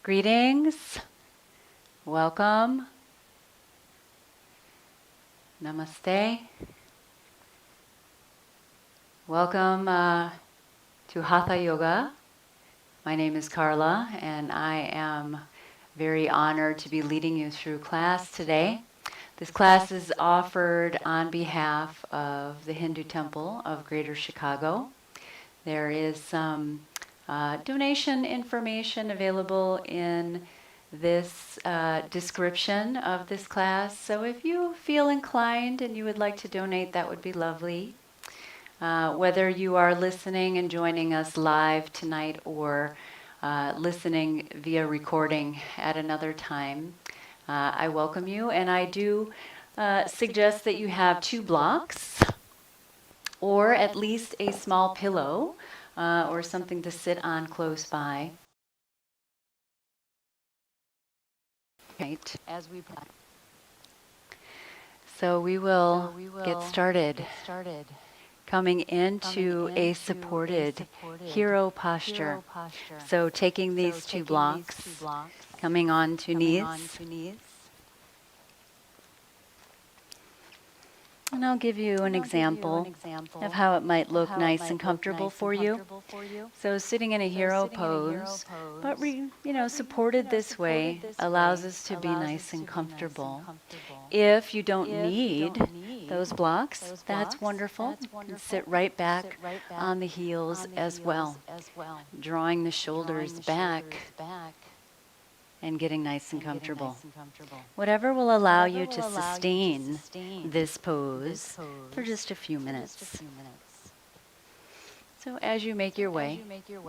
Greetings, welcome, namaste. Welcome to Hatha Yoga. My name is Karla, and I am very honored to be leading you through class today. This class is offered on behalf of the Hindu Temple of Greater Chicago. There is some donation information available in this description of this class. So if you feel inclined and you would like to donate, that would be lovely. Whether you are listening and joining us live tonight or listening via recording at another time, I welcome you. And I do suggest that you have 2 blocks or at least a small pillow or something to sit on close by. Right. So we will get started. Coming into a supported hero posture. So taking these 2 blocks, coming on to knees. And I'll give you an example of how it might look nice and comfortable for you. So sitting in a hero pose, but supported this way allows us to be nice and comfortable. If you don't need those blocks, that's wonderful. You can sit right back on the heels as well, drawing the shoulders back and getting nice and comfortable. Whatever will allow you to sustain this pose for just a few minutes. So as you make your way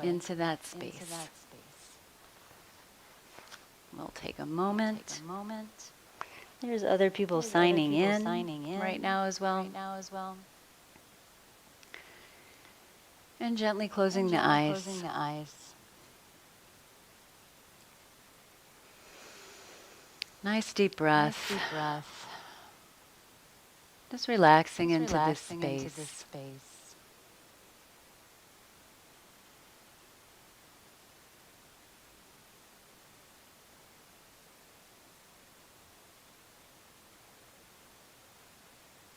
into that space, we'll take a moment. There's other people signing in right now as well. And gently closing the eyes. Nice deep breath. Just relaxing into this space.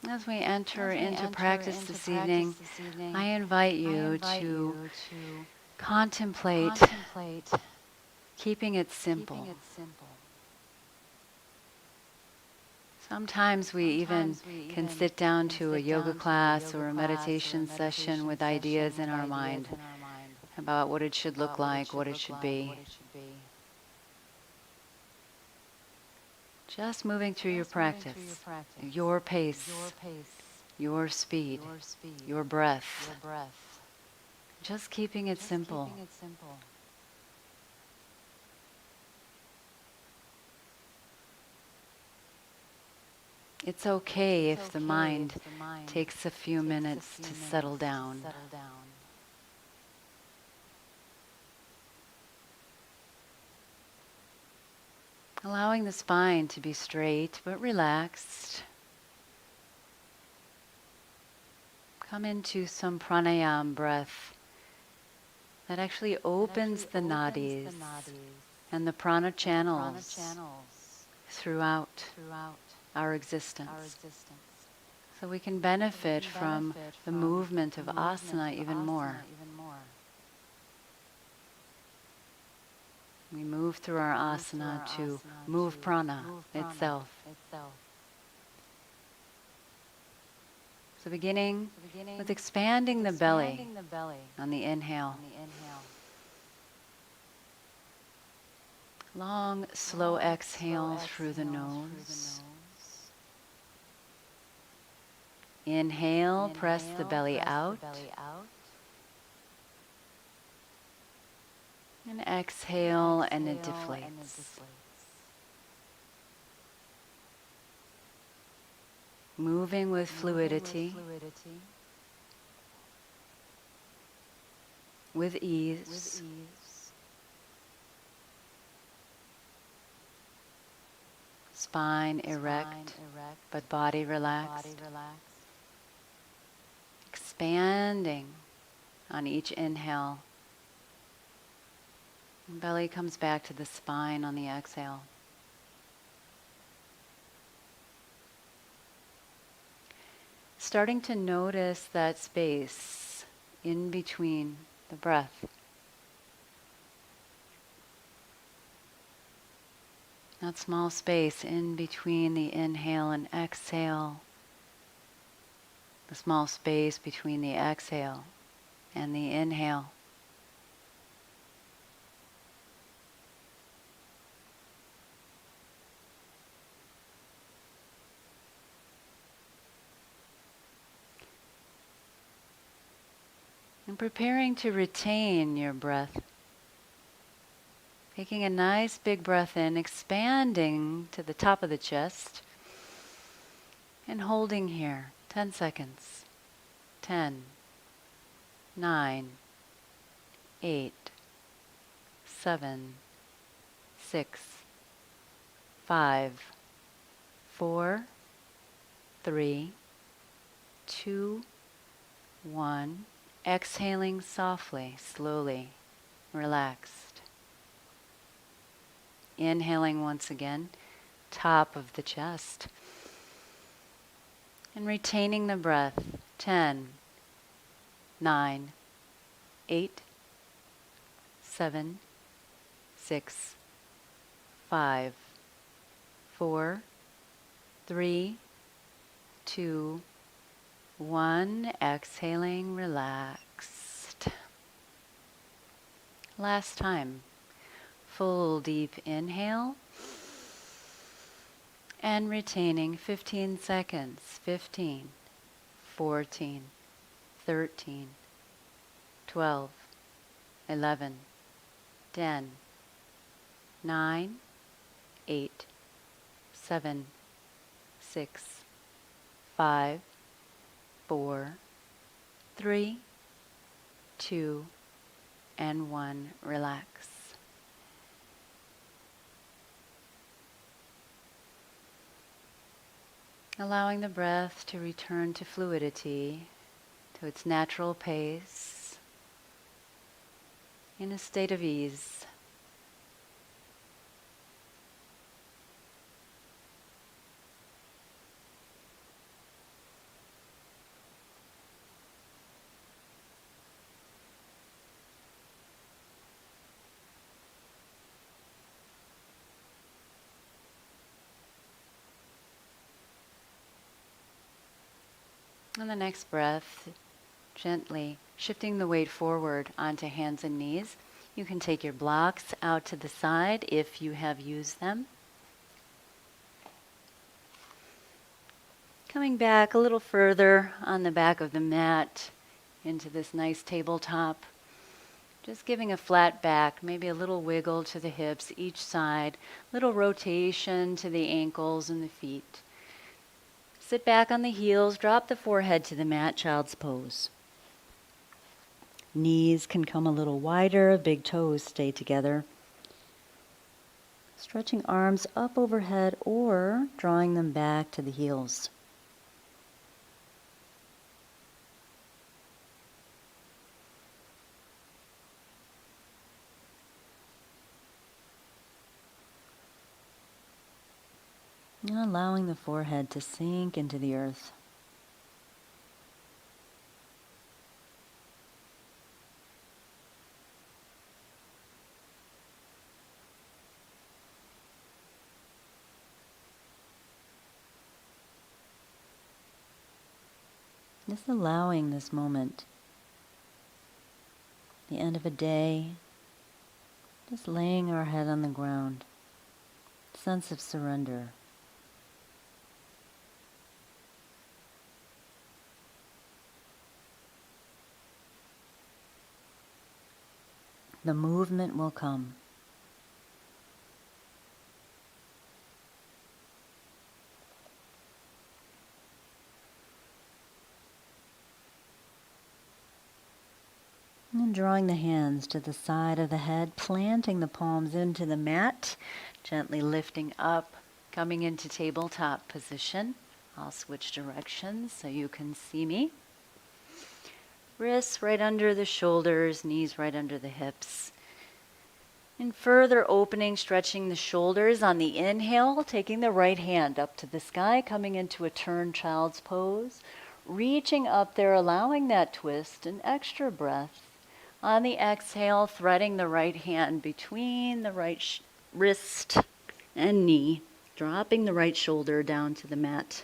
As we enter into practice this evening, I invite you to contemplate keeping it simple. Sometimes we even can sit down to a yoga class or a meditation session with ideas in our mind about what it should look like, what it should be. Just moving through your practice, your pace, your speed, your breath. Just keeping it simple. It's okay if the mind takes a few minutes to settle down. Allowing the spine to be straight but relaxed. Come into some pranayama breath that actually opens the nadis and the prana channels throughout our existence. So we can benefit from the movement of asana even more. We move through our asana to move prana itself. So beginning with expanding the belly on the inhale. Long, slow exhale through the nose. Inhale, press the belly out. And exhale, and it deflates. Moving with fluidity, with ease. Spine erect, but body relaxed. Expanding on each inhale. Belly comes back to the spine on the exhale. Starting to notice that space in between the breath. That small space in between the inhale and exhale. The small space between the exhale and the inhale. And preparing to retain your breath. Taking a nice big breath in, expanding to the top of the chest, and holding here 10 seconds. 10, 9, 8, 7, 6, 5, 4, 3, 2, 1. Exhaling softly, slowly, relaxed. Inhaling once again, top of the chest. And retaining the breath. 10, 9, 8, 7, 6, 5, 4, 3, 2, 1. Exhaling, relaxed. Last time. Full deep inhale. And retaining 15 seconds. 15, 14, 13, 12, 11, 10, 9, 8, 7, 6, 5, 4, 3, 2, and 1. Relax. Allowing the breath to return to fluidity, to its natural pace, in a state of ease. On the next breath, gently shifting the weight forward onto hands and knees. You can take your blocks out to the side if you have used them. Coming back a little further on the back of the mat into this nice tabletop. Just giving a flat back, maybe a little wiggle to the hips each side, little rotation to the ankles and the feet. Sit back on the heels, drop the forehead to the mat, child's pose. Knees can come a little wider, big toes stay together. Stretching arms up overhead or drawing them back to the heels. And allowing the forehead to sink into the earth. Just allowing this moment, the end of a day, just laying our head on the ground, sense of surrender. The movement will come. And drawing the hands to the side of the head, planting the palms into the mat, gently lifting up, coming into tabletop position. I'll switch directions so you can see me. Wrists right under the shoulders, knees right under the hips. And further opening, stretching the shoulders on the inhale, taking the right hand up to the sky, coming into a turn child's pose, reaching up there, allowing that twist, an extra breath. On the exhale, threading the right hand between the right wrist and knee, dropping the right shoulder down to the mat.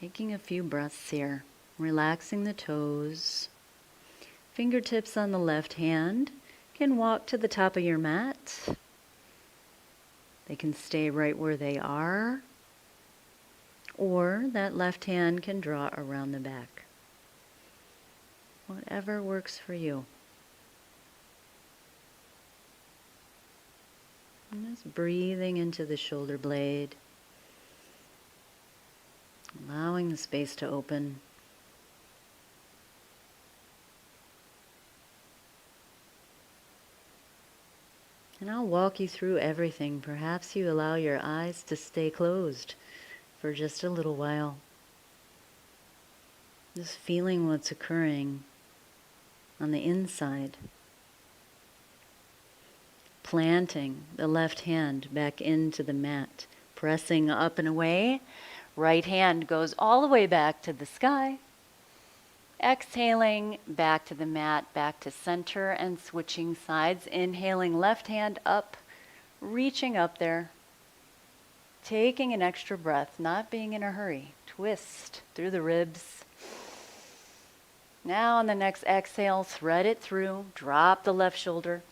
Taking a few breaths here, relaxing the toes. Fingertips on the left hand can walk to the top of your mat. They can stay right where they are, or that left hand can draw around the back. Whatever works for you. And just breathing into the shoulder blade, allowing the space to open. And I'll walk you through everything. Perhaps you allow your eyes to stay closed for just a little while. Just feeling what's occurring on the inside. Planting the left hand back into the mat, pressing up and away. Right hand goes all the way back to the sky. Exhaling, back to the mat, back to center, and switching sides. Inhaling, left hand up, reaching up there. Taking an extra breath, not being in a hurry. Twist through the ribs. Now on the next exhale, thread it through. Drop the left shoulder.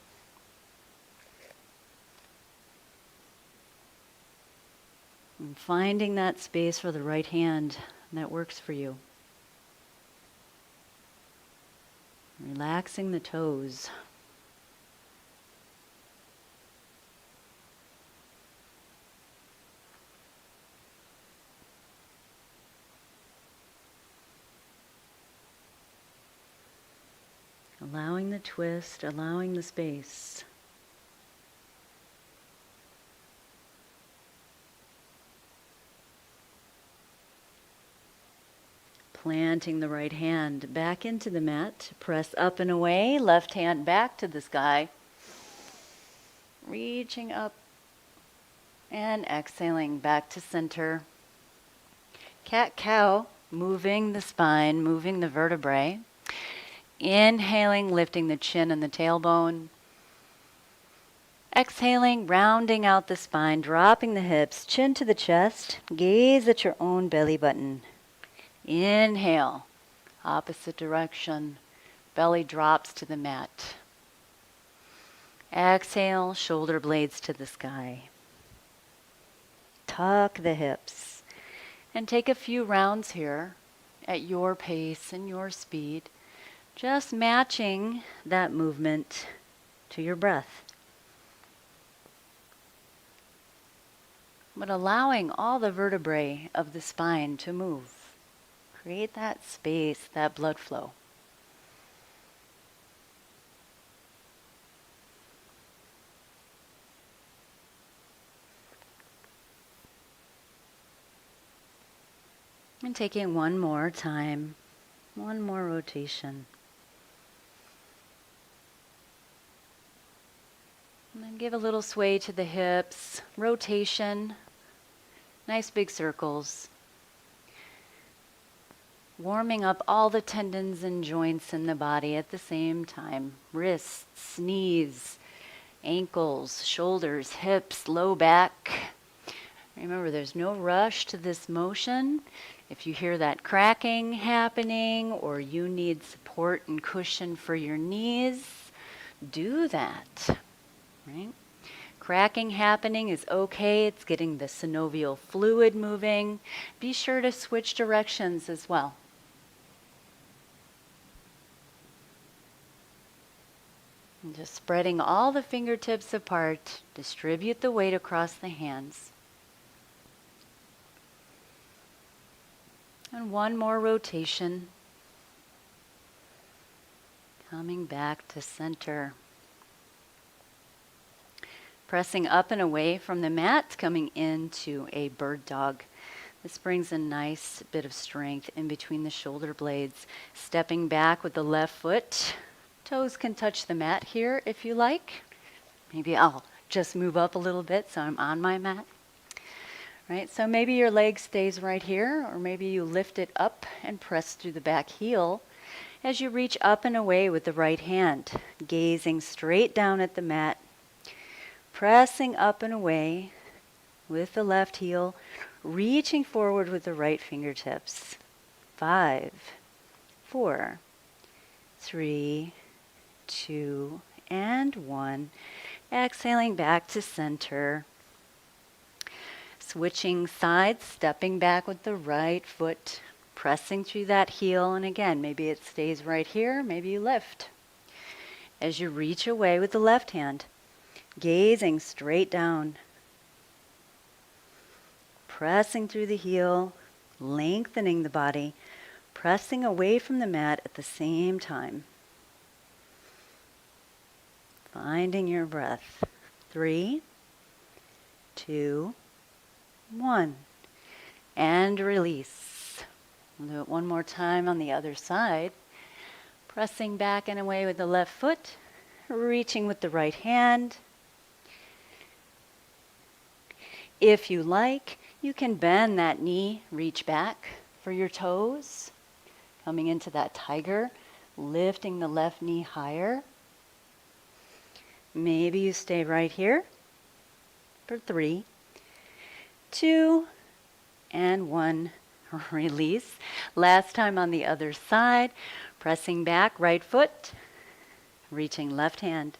And finding that space for the right hand that works for you. Relaxing the toes. Allowing the twist, allowing the space. Planting the right hand back into the mat, press up and away, left hand back to the sky. Reaching up and exhaling back to center. Cat-cow, moving the spine, moving the vertebrae. Inhaling, lifting the chin and the tailbone. Exhaling, rounding out the spine, dropping the hips, chin to the chest. Gaze at your own belly button. Inhale, opposite direction, belly drops to the mat. Exhale, shoulder blades to the sky. Tuck the hips and take a few rounds here at your pace and your speed, just matching that movement to your breath. But allowing all the vertebrae of the spine to move. Create that space, that blood flow. And taking one more time, one more rotation. And then give a little sway to the hips, rotation, nice big circles. Warming up all the tendons and joints in the body at the same time. Wrists, knees, ankles, shoulders, hips, low back. Remember, there's no rush to this motion. If you hear that cracking happening or you need support and cushion for your knees, do that, right? Cracking happening is okay. It's getting the synovial fluid moving. Be sure to switch directions as well. And just spreading all the fingertips apart, distribute the weight across the hands. And one more rotation. Coming back to center. Pressing up and away from the mat, coming into a bird dog. This brings a nice bit of strength in between the shoulder blades. Stepping back with the left foot. Toes can touch the mat here if you like. Maybe I'll just move up a little bit so I'm on my mat. Right, so maybe your leg stays right here, or maybe you lift it up and press through the back heel as you reach up and away with the right hand, gazing straight down at the mat, pressing up and away with the left heel, reaching forward with the right fingertips. 5, 4, 3, 2, and 1. Exhaling back to center. Switching sides, stepping back with the right foot, pressing through that heel, and again, maybe it stays right here, maybe you lift. As you reach away with the left hand, gazing straight down, pressing through the heel, lengthening the body, pressing away from the mat at the same time. Finding your breath. 3, 2, 1. And release. We'll do it one more time on the other side. Pressing back and away with the left foot, reaching with the right hand. If you like, you can bend that knee, reach back for your toes. Coming into that tiger, lifting the left knee higher. Maybe you stay right here for 3, 2, and 1. Release. Last time on the other side. Pressing back, right foot, reaching left hand.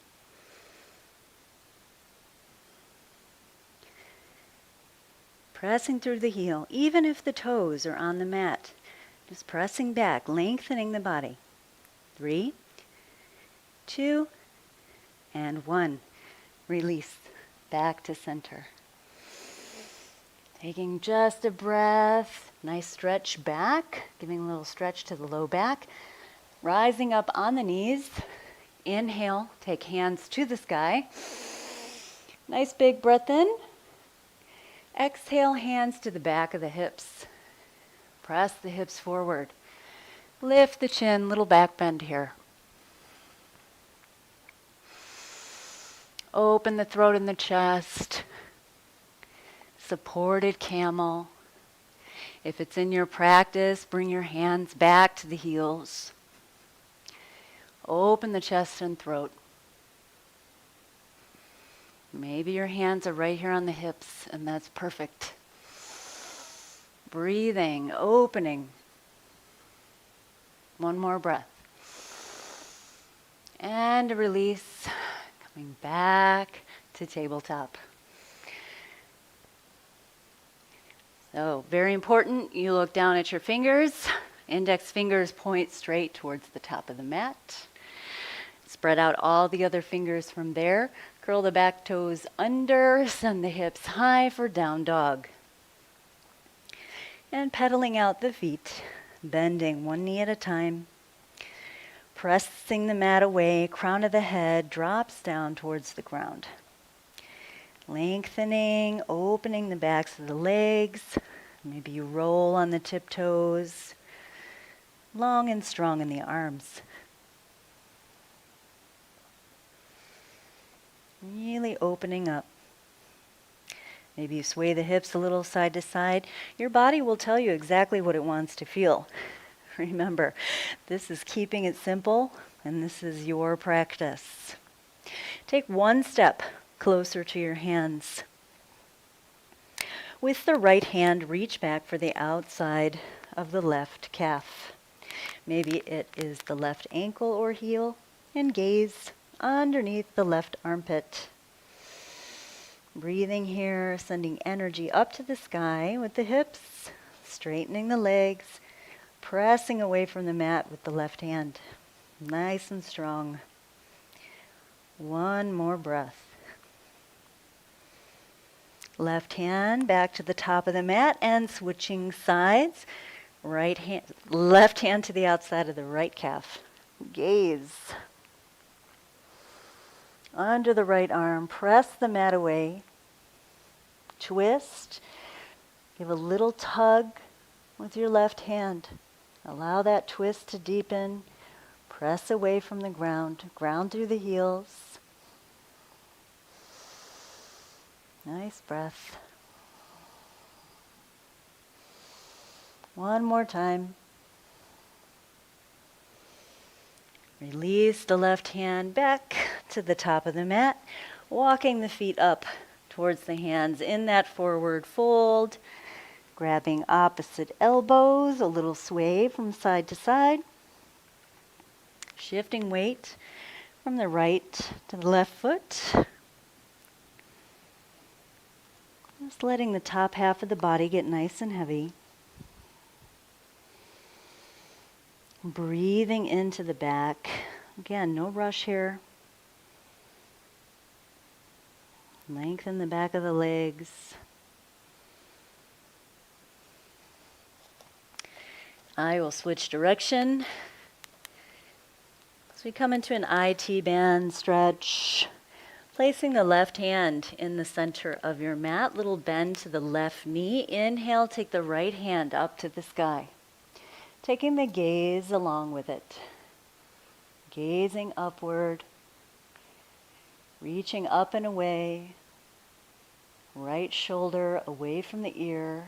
Pressing through the heel, even if the toes are on the mat. Just pressing back, lengthening the body. 3, 2, and 1. Release. Back to center. Taking just a breath. Nice stretch back. Giving a little stretch to the low back. Rising up on the knees. Inhale. Take hands to the sky. Nice big breath in. Exhale, hands to the back of the hips. Press the hips forward. Lift the chin, little back bend here. Open the throat and the chest. Supported camel. If it's in your practice, bring your hands back to the heels. Open the chest and throat. Maybe your hands are right here on the hips, and that's perfect. Breathing, opening. One more breath. And a release. Coming back to tabletop. So, very important, you look down at your fingers. Index fingers point straight towards the top of the mat. Spread out all the other fingers from there. Curl the back toes under, send the hips high for down dog. And pedaling out the feet, bending one knee at a time. Pressing the mat away, crown of the head drops down towards the ground. Lengthening, opening the backs of the legs. Maybe you roll on the tiptoes. Long and strong in the arms. Really opening up. Maybe you sway the hips a little side to side. Your body will tell you exactly what it wants to feel. Remember, this is keeping it simple, and this is your practice. Take one step closer to your hands. With the right hand, reach back for the outside of the left calf. Maybe it is the left ankle or heel, and gaze underneath the left armpit. Breathing here, sending energy up to the sky with the hips, straightening the legs, pressing away from the mat with the left hand. Nice and strong. One more breath. Left hand back to the top of the mat and switching sides. Left hand to the outside of the right calf. Gaze. Under the right arm, press the mat away. Twist. Give a little tug with your left hand. Allow that twist to deepen. Press away from the ground. Ground through the heels. Nice breath. One more time. Release the left hand back to the top of the mat, walking the feet up towards the hands in that forward fold, grabbing opposite elbows, a little sway from side to side, shifting weight from the right to the left foot. Just letting the top half of the body get nice and heavy. Breathing into the back. Again, no rush here. Lengthen the back of the legs. I will switch direction. As we come into an IT band stretch, placing the left hand in the center of your mat, little bend to the left knee. Inhale, take the right hand up to the sky. Taking the gaze along with it. Gazing upward. Reaching up and away. Right shoulder away from the ear.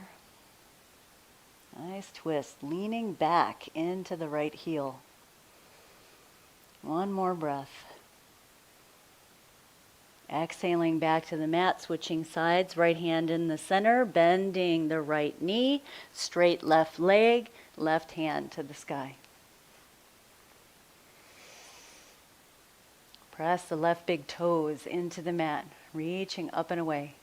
Nice twist. Leaning back into the right heel. One more breath. Exhaling back to the mat, switching sides. Right hand in the center, bending the right knee. Straight left leg. Left hand to the sky. Press the left big toes into the mat, reaching up and away.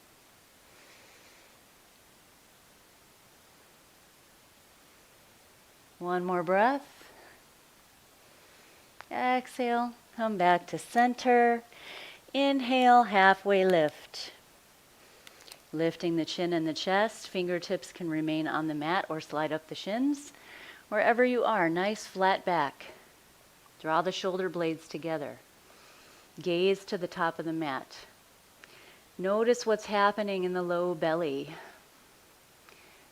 One more breath. Exhale, come back to center. Inhale, halfway lift. Lifting the chin and the chest, fingertips can remain on the mat or slide up the shins. Wherever you are, nice flat back. Draw the shoulder blades together. Gaze to the top of the mat. Notice what's happening in the low belly.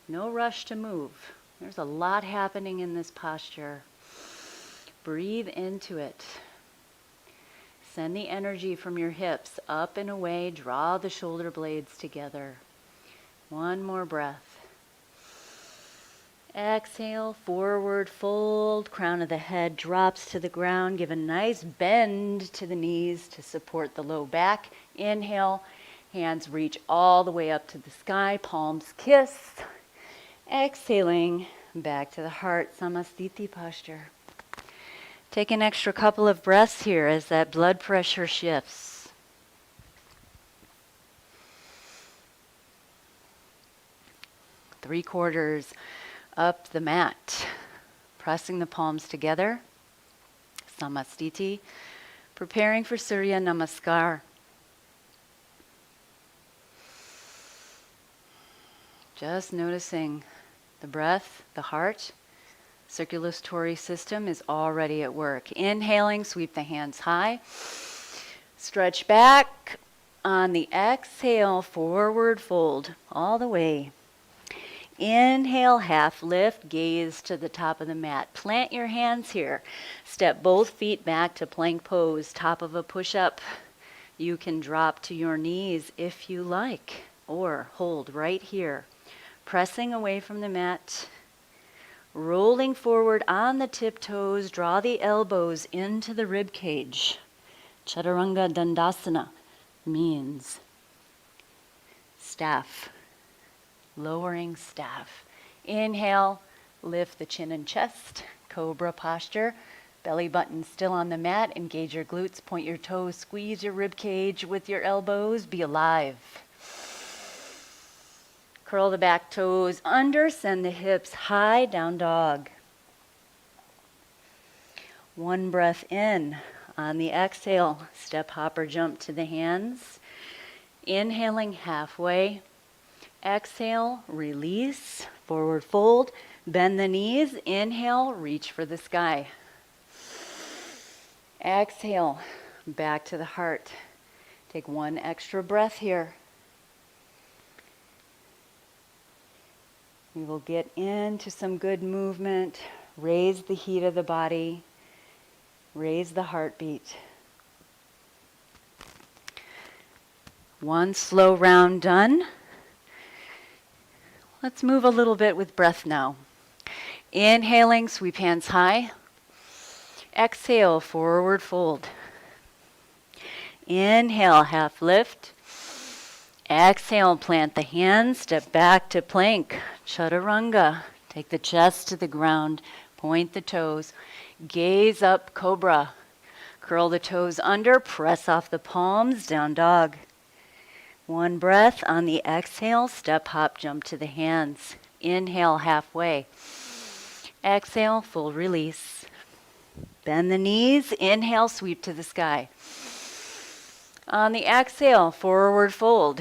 No rush to move. There's a lot happening in this posture. Breathe into it. Send the energy from your hips up and away. Draw the shoulder blades together. One more breath. Exhale, forward fold. Crown of the head drops to the ground. Give a nice bend to the knees to support the low back. Inhale, hands reach all the way up to the sky. Palms kiss. Exhaling, back to the heart. Samasthiti posture. Take an extra couple of breaths here as that blood pressure shifts. Three-quarters up the mat. Pressing the palms together. Samasthiti. Preparing for Surya Namaskar. Just noticing the breath, the heart. Circulatory system is already at work. Inhaling, sweep the hands high. Stretch back. On the exhale, forward fold all the way. Inhale, half lift, gaze to the top of the mat. Plant your hands here. Step both feet back to plank pose, top of a push-up. You can drop to your knees if you like, or hold right here. Pressing away from the mat. Rolling forward on the tiptoes, draw the elbows into the rib cage. Chaturanga Dandasana means staff, lowering staff. Inhale, lift the chin and chest, cobra posture. Belly button still on the mat, engage your glutes, point your toes, squeeze your rib cage with your elbows, be alive. Curl the back toes under, send the hips high, down dog. One breath in. On the exhale, step, hop, or jump to the hands. Inhaling halfway. Exhale, release, forward fold. Bend the knees. Inhale, reach for the sky. Exhale, back to the heart. Take one extra breath here. We will get into some good movement, raise the heat of the body, Raise the heartbeat. One slow round done. Let's move a little bit with breath now. Inhaling, sweep hands high. Exhale, forward fold. Inhale, half lift. Exhale, plant the hands, step back to plank, chaturanga. Take the chest to the ground, point the toes, gaze up, cobra. Curl the toes under, press off the palms, down dog. One breath on the exhale, step, hop, jump to the hands. Inhale, halfway. Exhale, full release. Bend the knees, inhale, sweep to the sky. On the exhale, forward fold.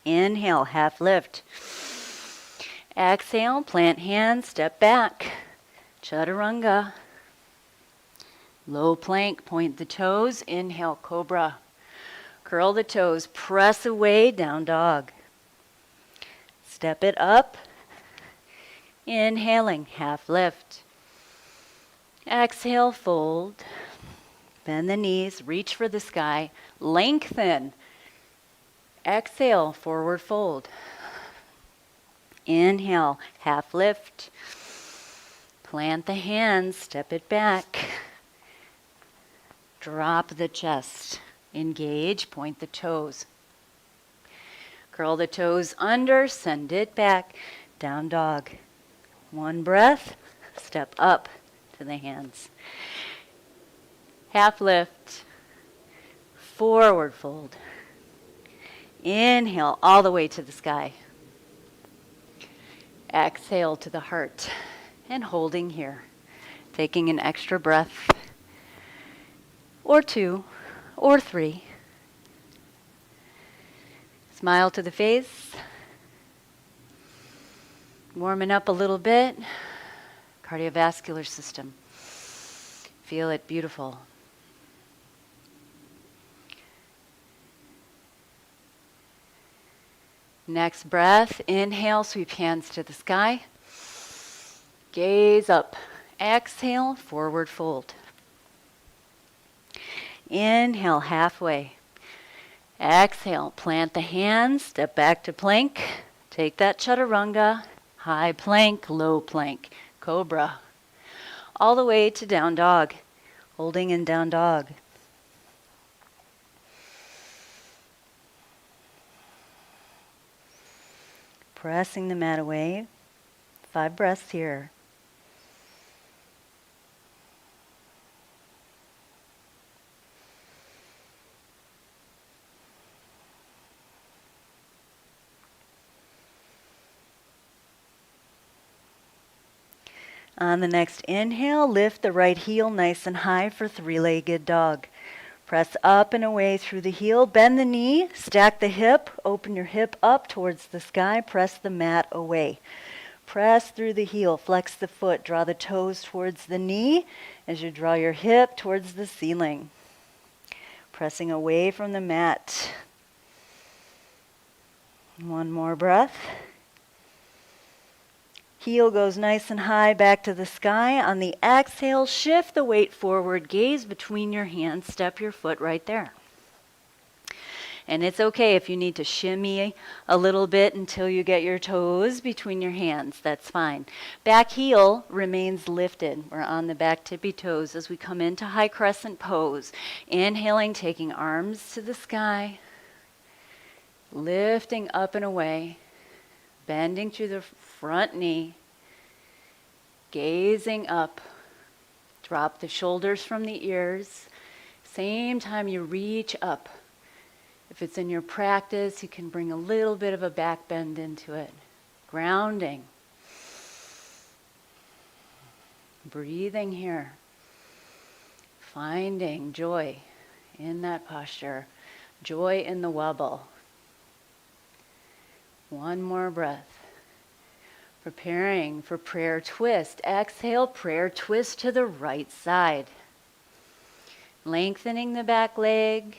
Inhale, half lift. Exhale, plant hands, step back. Chaturanga. Low plank, point the toes. Inhale, cobra. Curl the toes, press away, down dog. Step it up. Inhaling, half lift. Exhale, fold. Bend the knees, reach for the sky, lengthen. Exhale, forward fold. Inhale, half lift. Plant the hands, step it back. Drop the chest. Engage, point the toes. Curl the toes under, send it back, down dog. One breath, step up to the hands. Half lift, forward fold. Inhale all the way to the sky. Exhale to the heart and holding here. Taking an extra breath or two or three. Smile to the face. Warming up a little bit. Cardiovascular system. Feel it beautiful. Next breath, inhale, sweep hands to the sky. Gaze up. Exhale, forward fold. Inhale, halfway. Exhale, plant the hands, step back to plank. Take that chaturanga, high plank, low plank, cobra. All the way to down dog, holding in down dog. Pressing the mat away. 5 breaths here. On the next inhale, lift the right heel nice and high for 3-legged dog. Press up and away through the heel, bend the knee, stack the hip, open your hip up towards the sky, press the mat away. Press through the heel, flex the foot, draw the toes towards the knee as you draw your hip towards the ceiling. Pressing away from the mat. One more breath. Heel goes nice and high back to the sky. On the exhale, shift the weight forward, gaze between your hands, step your foot right there. And it's okay if you need to shimmy a little bit until you get your toes between your hands. That's fine. Back heel remains lifted. We're on the back tippy toes as we come into high crescent pose. Inhaling, taking arms to the sky. Lifting up and away. Bending through the front knee. Gazing up. Drop the shoulders from the ears. Same time you reach up. If it's in your practice, you can bring a little bit of a back bend into it. Grounding. Breathing here. Finding joy in that posture. Joy in the wobble. One more breath. Preparing for prayer twist. Exhale, prayer twist to the right side. Lengthening the back leg.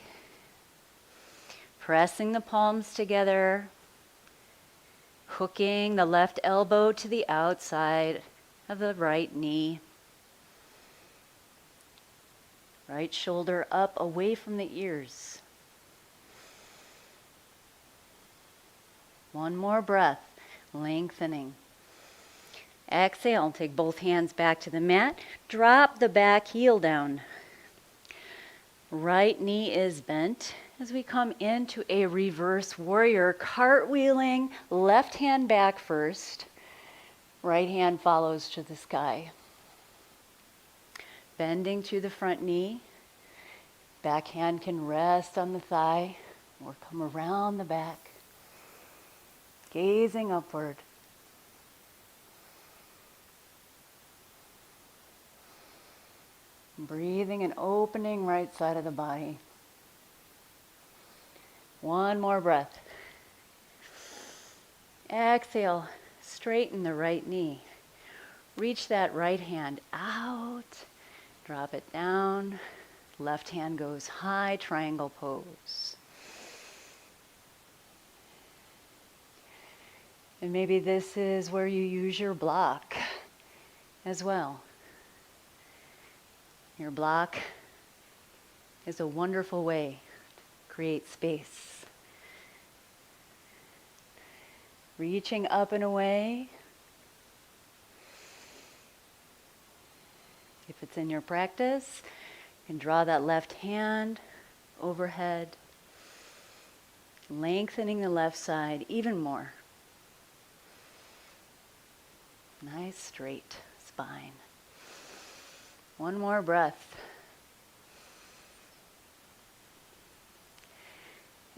Pressing the palms together. Hooking the left elbow to the outside of the right knee. Right shoulder up away from the ears. One more breath, lengthening. Exhale, take both hands back to the mat. Drop the back heel down. Right knee is bent as we come into a reverse warrior, cartwheeling, left hand back first. Right hand follows to the sky. Bending to the front knee. Back hand can rest on the thigh or come around the back. Gazing upward. Breathing and opening right side of the body. One more breath. Exhale, straighten the right knee. Reach that right hand out. Drop it down. Left hand goes high, triangle pose. And maybe this is where you use your block as well. Your block is a wonderful way to create space. Reaching up and away. If it's in your practice, you can draw that left hand overhead, lengthening the left side even more. Nice straight spine. One more breath.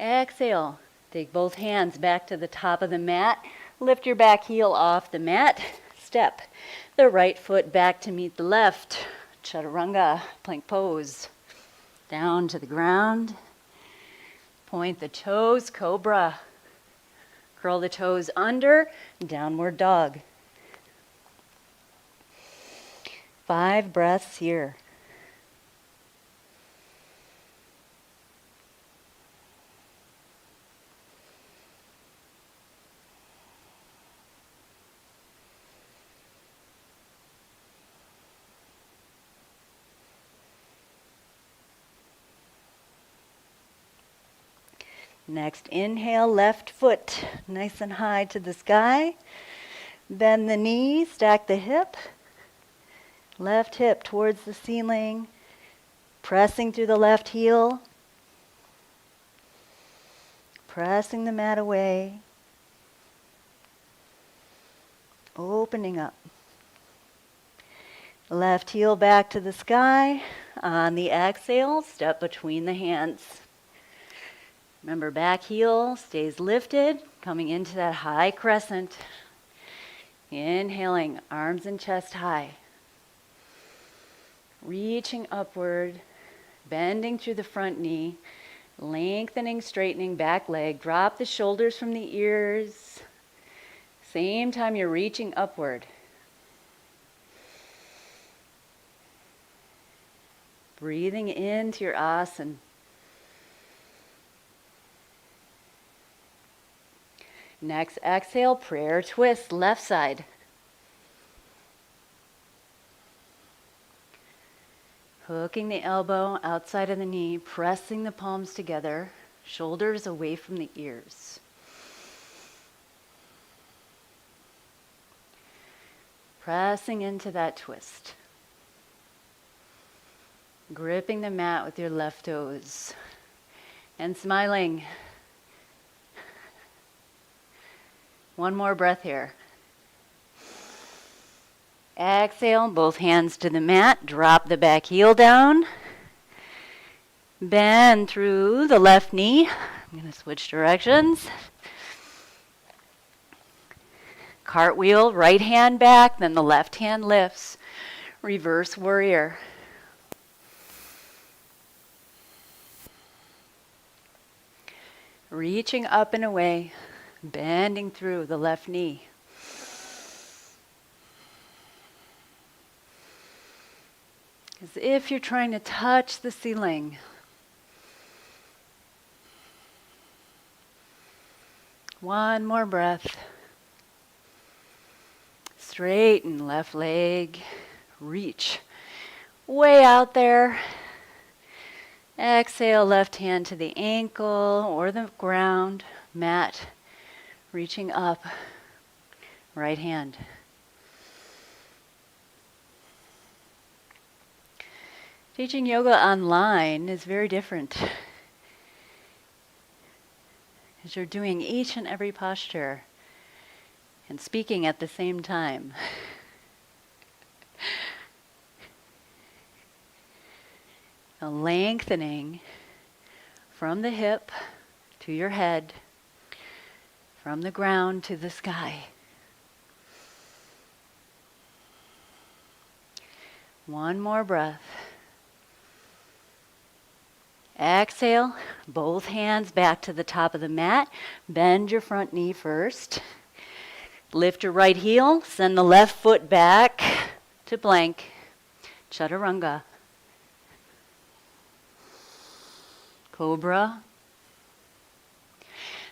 Exhale. Take both hands back to the top of the mat. Lift your back heel off the mat. Step the right foot back to meet the left. Chaturanga, plank pose. Down to the ground. Point the toes, cobra. Curl the toes under, downward dog. 5 breaths here. Next, inhale, left foot nice and high to the sky. Bend the knee, stack the hip. Left hip towards the ceiling. Pressing through the left heel. Pressing the mat away. Opening up. Left heel back to the sky. On the exhale, step between the hands. Remember, back heel stays lifted, coming into that high crescent. Inhaling, arms and chest high. Reaching upward, bending through the front knee, lengthening, straightening back leg. Drop the shoulders from the ears. Same time you're reaching upward. Breathing into your asana. Next, exhale, prayer twist, left side. Hooking the elbow outside of the knee, pressing the palms together, shoulders away from the ears. Pressing into that twist. Gripping the mat with your left toes. And smiling. One more breath here. Exhale, both hands to the mat. Drop the back heel down. Bend through the left knee. I'm going to switch directions. Cartwheel, right hand back, then the left hand lifts. Reverse warrior. Reaching up and away, bending through the left knee. As if you're trying to touch the ceiling. One more breath. Straighten left leg. Reach way out there. Exhale, left hand to the ankle or the ground, mat, reaching up, right hand. Teaching yoga online is very different, as you're doing each and every posture and speaking at the same time. A lengthening from the hip to your head, from the ground to the sky. One more breath. Exhale, both hands back to the top of the mat. Bend your front knee first. Lift your right heel, send the left foot back to plank. Chaturanga. Cobra.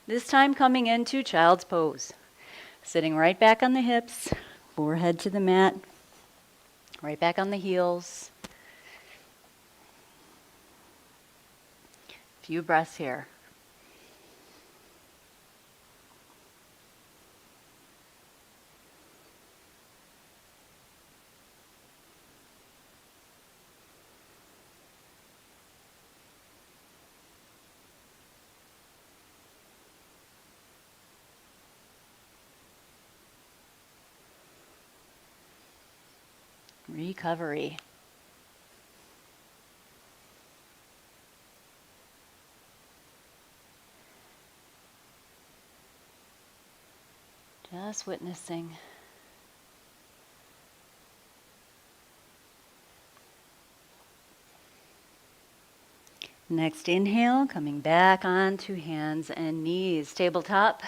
This time coming into child's pose. Sitting right back on the hips, forehead to the mat, right back on the heels. Few breaths here. Recovery. Just witnessing. Next inhale, coming back onto hands and knees. Tabletop.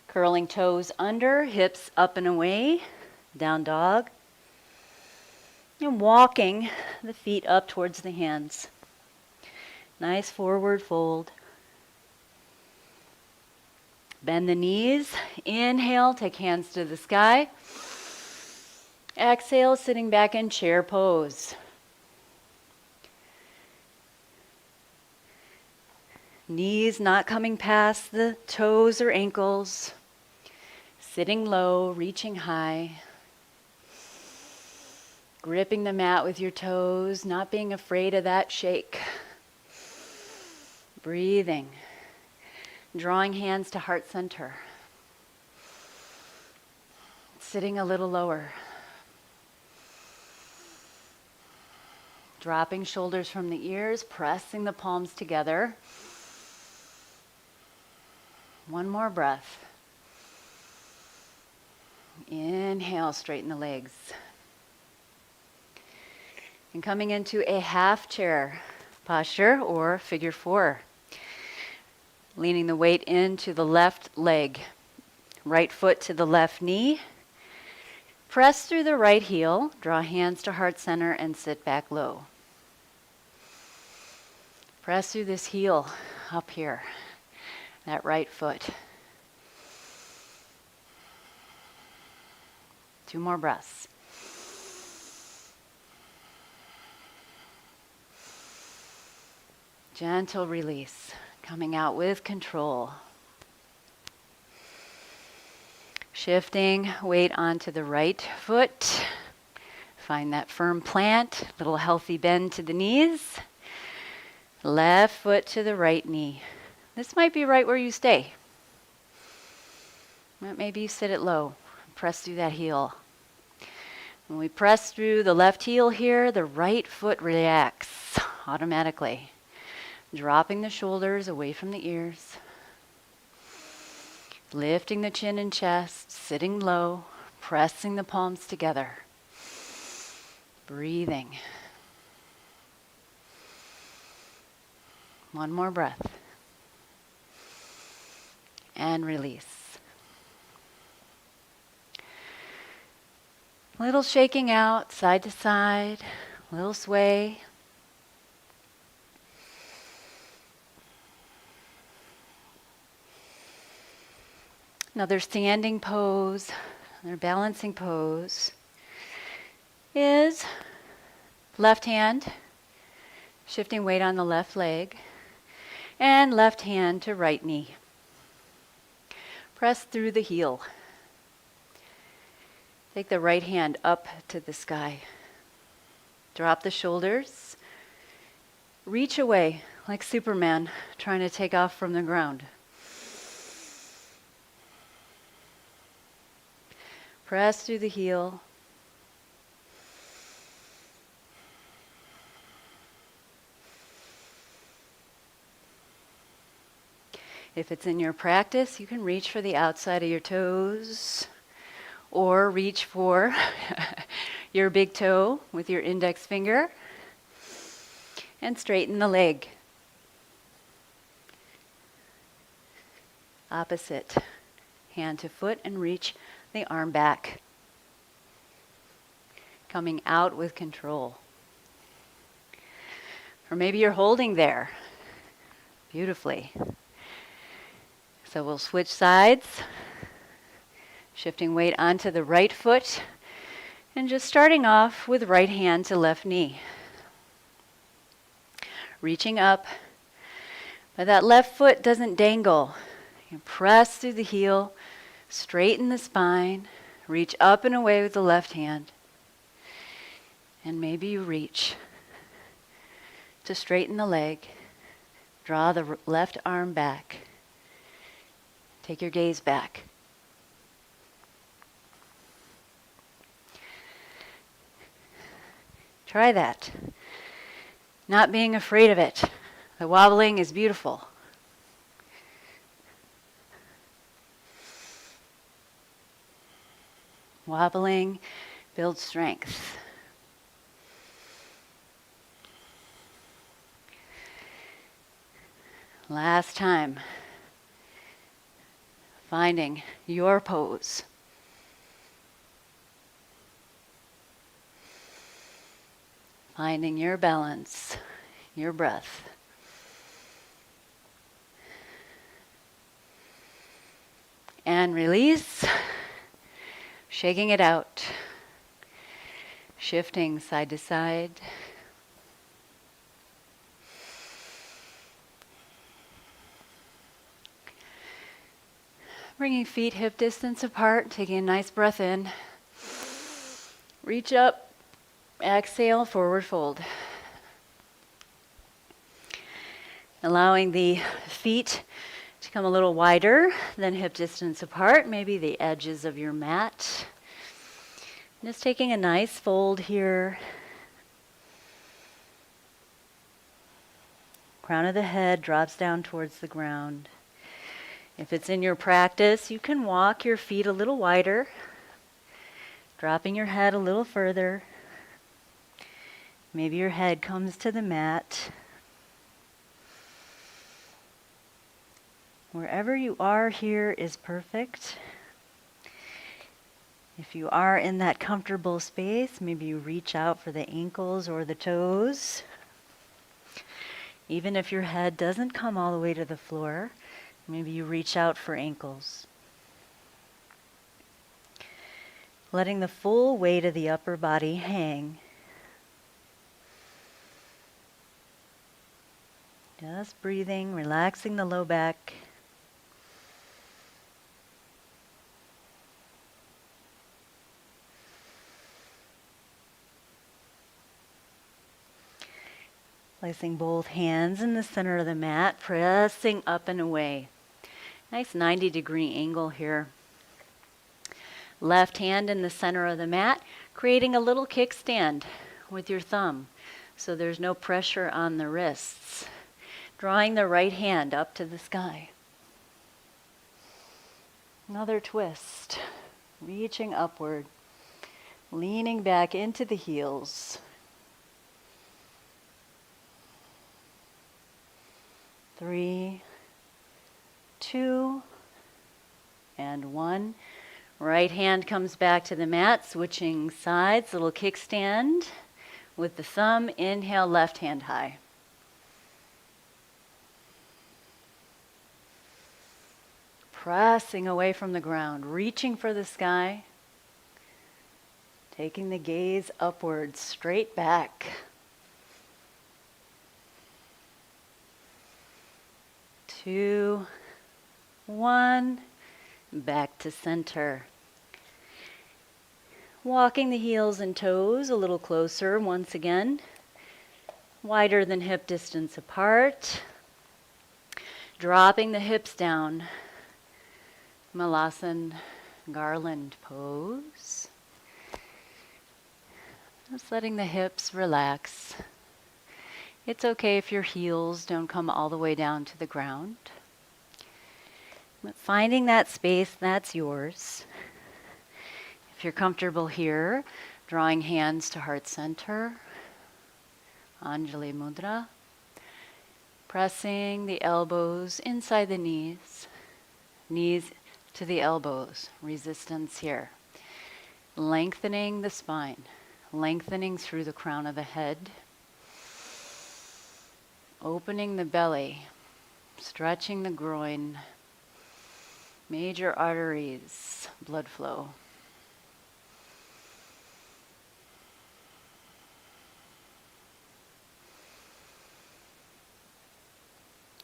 Curling toes under, hips up and away. Down dog. And walking the feet up towards the hands. Nice forward fold. Bend the knees. Inhale, take hands to the sky. Exhale, sitting back in chair pose. Knees not coming past the toes or ankles. Sitting low, reaching high. Gripping the mat with your toes, not being afraid of that shake. Breathing. Drawing hands to heart center. Sitting a little lower. Dropping shoulders from the ears, pressing the palms together. One more breath. Inhale, straighten the legs. And coming into a half chair posture or figure four. Leaning the weight into the left leg. Right foot to the left knee. Press through the right heel. Draw hands to heart center and sit back low. Press through this heel up here. That right foot. 2 more breaths. Gentle release, coming out with control. Shifting weight onto the right foot. Find that firm plant, little healthy bend to the knees. Left foot to the right knee. This might be right where you stay. Maybe you sit it low. Press through that heel. When we press through the left heel here, the right foot reacts automatically. Dropping the shoulders away from the ears. Lifting the chin and chest, sitting low, pressing the palms together. Breathing. One more breath. And release. Little shaking out, side to side, little sway. Another standing pose, another balancing pose is left hand Shifting weight on the left leg and left hand to right knee. Press through the heel. Take the right hand up to the sky. Drop the shoulders. Reach away like Superman trying to take off from the ground. Press through the heel. If it's in your practice, you can reach for the outside of your toes or reach for your big toe with your index finger and straighten the leg. Opposite, hand to foot and reach the arm back. Coming out with control. Or maybe you're holding there beautifully. So we'll switch sides, shifting weight onto the right foot and just starting off with right hand to left knee. Reaching up, but that left foot doesn't dangle. You press through the heel, straighten the spine, reach up and away with the left hand. And maybe you reach to straighten the leg, draw the left arm back. Take your gaze back. Try that. Not being afraid of it. The wobbling is beautiful. Wobbling builds strength. Last time. Finding your pose. Finding your balance, your breath. And release, shaking it out, shifting side to side. Bringing feet hip distance apart, taking a nice breath in. Reach up, exhale, forward fold. Allowing the feet to come a little wider than hip distance apart, maybe the edges of your mat. Just taking a nice fold here. Crown of the head drops down towards the ground. If it's in your practice, you can walk your feet a little wider, dropping your head a little further. Maybe your head comes to the mat. Wherever you are here is perfect. If you are in that comfortable space, maybe you reach out for the ankles or the toes. Even if your head doesn't come all the way to the floor, maybe you reach out for ankles. Letting the full weight of the upper body hang. Just breathing, relaxing the low back. Placing both hands in the center of the mat, pressing up and away. Nice 90-degree angle here. Left hand in the center of the mat, creating a little kickstand with your thumb, so there's no pressure on the wrists. Drawing the right hand up to the sky. Another twist, reaching upward, leaning back into the heels. 3, 2, and 1. Right hand comes back to the mat, switching sides, little kickstand with the thumb. Inhale, left hand high. Pressing away from the ground, reaching for the sky. Taking the gaze upwards, straight back. 2, 1. Back to center. Walking the heels and toes a little closer once again. Wider than hip distance apart. Dropping the hips down. Malasan garland pose. Just letting the hips relax. It's okay if your heels don't come all the way down to the ground. But finding that space, that's yours. If you're comfortable here, drawing hands to heart center, Anjali Mudra, pressing the elbows inside the knees, knees to the elbows, resistance here. Lengthening the spine, lengthening through the crown of the head, opening the belly, stretching the groin, major arteries, blood flow.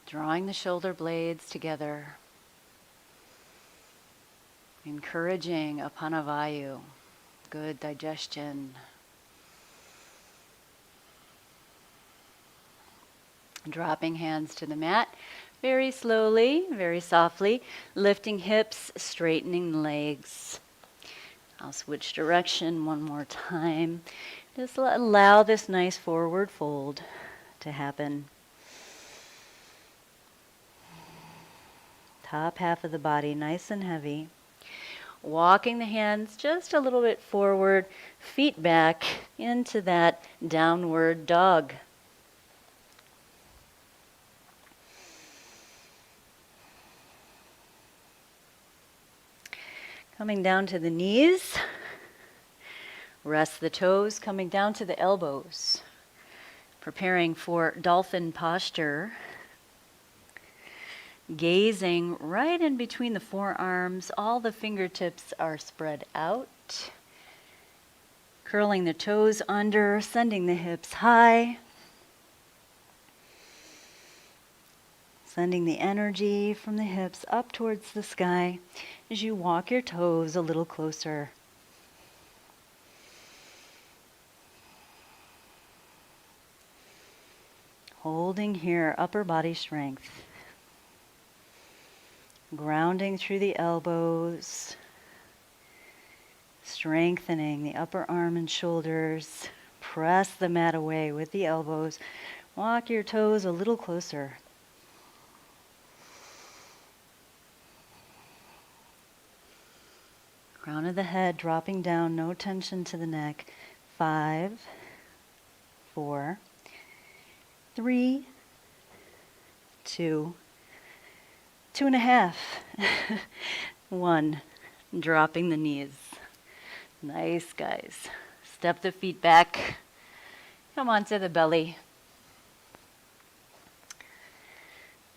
Drawing the shoulder blades together, encouraging apanavayu, good digestion. Dropping hands to the mat, very slowly, very softly, lifting hips, straightening legs. I'll switch direction one more time. Just allow this nice forward fold to happen. Top half of the body nice and heavy. Walking the hands just a little bit forward, feet back into that downward dog. Coming down to the knees. Rest the toes, coming down to the elbows. Preparing for dolphin posture. Gazing right in between the forearms, all the fingertips are spread out. Curling the toes under, sending the hips high. Sending the energy from the hips up towards the sky as you walk your toes a little closer. Holding here, upper body strength. Grounding through the elbows, strengthening the upper arm and shoulders. Press the mat away with the elbows. Walk your toes a little closer. Crown of the head dropping down, no tension to the neck. 5, 4, 3, 2, 2.5. 1. Dropping the knees. Nice, guys. Step the feet back. Come onto the belly.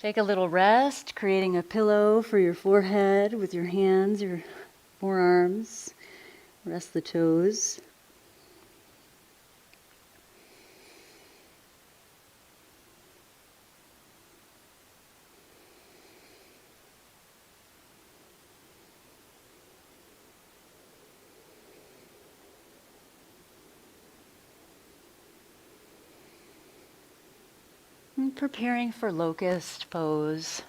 Take a little rest, creating a pillow for your forehead with your hands, your forearms. Rest the toes. Preparing for locust pose.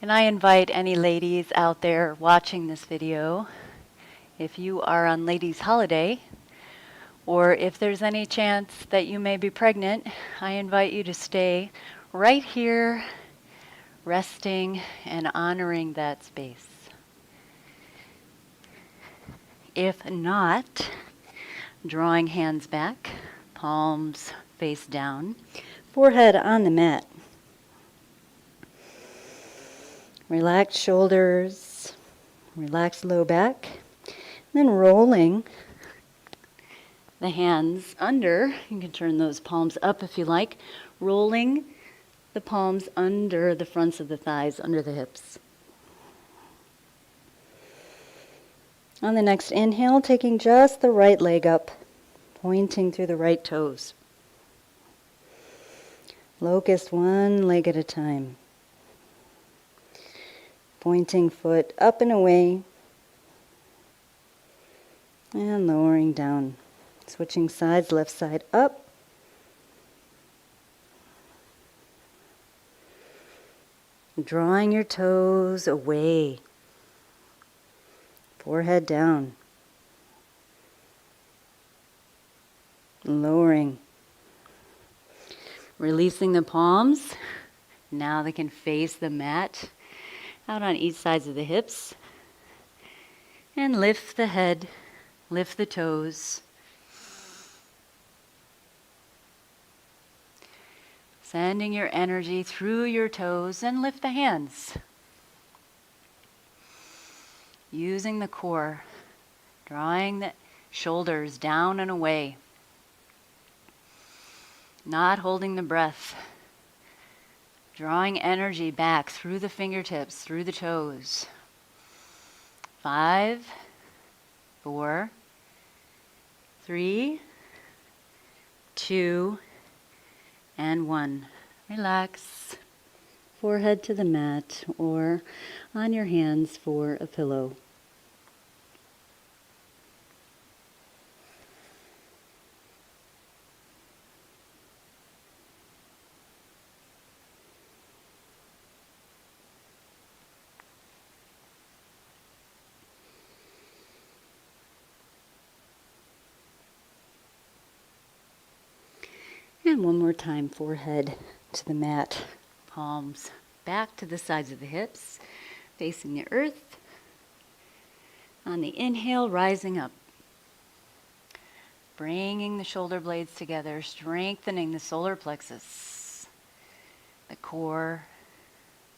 And I invite any ladies out there watching this video, if you are on ladies' holiday, or if there's any chance that you may be pregnant, I invite you to stay right here, resting and honoring that space. If not, drawing hands back, palms face down, forehead on the mat. Relax shoulders, relax low back, then rolling the hands under. You can turn those palms up if you like. Rolling the palms under the fronts of the thighs, under the hips. On the next inhale, taking just the right leg up, pointing through the right toes. Locust, one leg at a time. Pointing foot up and away. And lowering down. Switching sides, left side up. Drawing your toes away. Forehead down. Lowering. Releasing the palms. Now they can face the mat out on each sides of the hips. And lift the head, lift the toes. Sending your energy through your toes and lift the hands. Using the core, drawing the shoulders down and away. Not holding the breath. Drawing energy back through the fingertips, through the toes. 5, 4, 3, 2, and 1. Relax. Forehead to the mat or on your hands for a pillow. And one more time, forehead to the mat, palms back to the sides of the hips, facing the earth. On the inhale, rising up. Bringing the shoulder blades together, strengthening the solar plexus, the core,